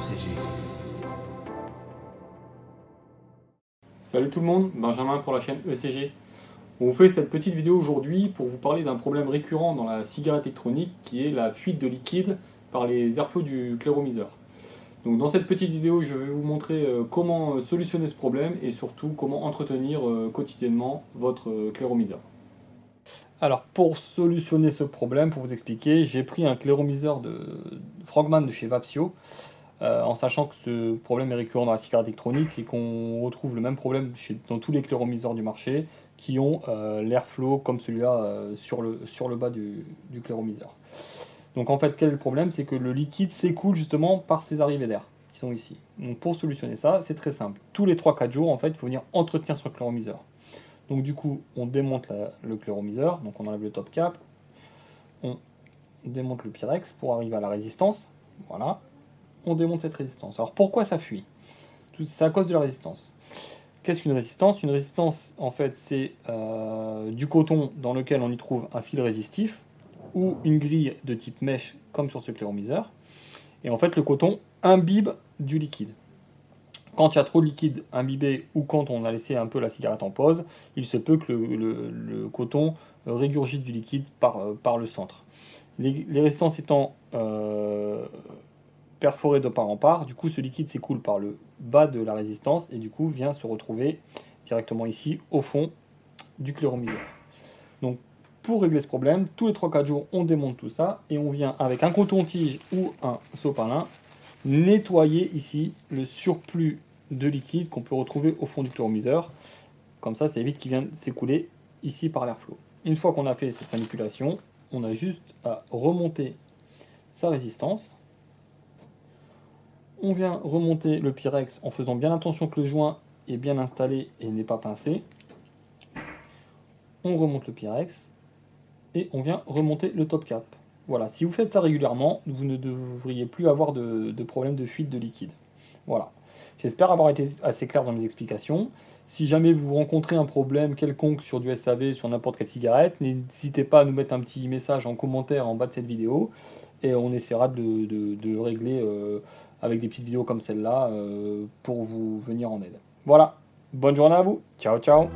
ECG. Salut tout le monde, Benjamin pour la chaîne ECG. On vous fait cette petite vidéo aujourd'hui pour vous parler d'un problème récurrent dans la cigarette électronique qui est la fuite de liquide par les airflows du clairomiseur. Donc dans cette petite vidéo, je vais vous montrer comment solutionner ce problème et surtout comment entretenir quotidiennement votre clairomiseur. Alors pour solutionner ce problème, pour vous expliquer, j'ai pris un clairomiseur de Frogman de chez Vapsio. En sachant que ce problème est récurrent dans la cigarette électronique et qu'on retrouve le même problème dans tous les clairomiseurs du marché qui ont l'airflow comme celui-là sur le bas du clairomiseur. Donc en fait, quel est le problème? C'est que le liquide s'écoule justement par ces arrivées d'air qui sont ici. Donc pour solutionner ça, c'est très simple. Tous les 3-4 jours, en fait, il faut venir entretenir sur le clairomiseur. Donc du coup, on démonte le clairomiseur, donc on enlève le top cap, on démonte le Pyrex pour arriver à la résistance, voilà. On démonte cette résistance. Alors pourquoi ça fuit? C'est à cause de la résistance. Qu'est-ce qu'une résistance? Une résistance, en fait, c'est du coton dans lequel on y trouve un fil résistif ou une grille de type mèche, comme sur ce clairomiseur. Et en fait, le coton imbibe du liquide. Quand il y a trop de liquide imbibé ou quand on a laissé un peu la cigarette en pause, il se peut que le coton régurgite du liquide par le centre. Les résistances étant perforé de part en part, du coup ce liquide s'écoule par le bas de la résistance et du coup vient se retrouver directement ici au fond du clairomiseur. Donc pour régler ce problème, tous les 3-4 jours on démonte tout ça et on vient avec un coton-tige ou un sopalin nettoyer ici le surplus de liquide qu'on peut retrouver au fond du clairomiseur. Comme ça évite qu'il vienne s'écouler ici par l'airflow. Une fois qu'on a fait cette manipulation, on a juste à remonter sa résistance. On vient remonter le Pyrex en faisant bien attention que le joint est bien installé et n'est pas pincé. On remonte le Pyrex et on vient remonter le top cap. Voilà, si vous faites ça régulièrement, vous ne devriez plus avoir de problème de fuite de liquide. Voilà. J'espère avoir été assez clair dans mes explications. Si jamais vous rencontrez un problème quelconque sur du SAV, sur n'importe quelle cigarette, n'hésitez pas à nous mettre un petit message en commentaire en bas de cette vidéo et on essaiera de régler avec des petites vidéos comme celle-là pour vous venir en aide. Voilà, bonne journée à vous, ciao ciao.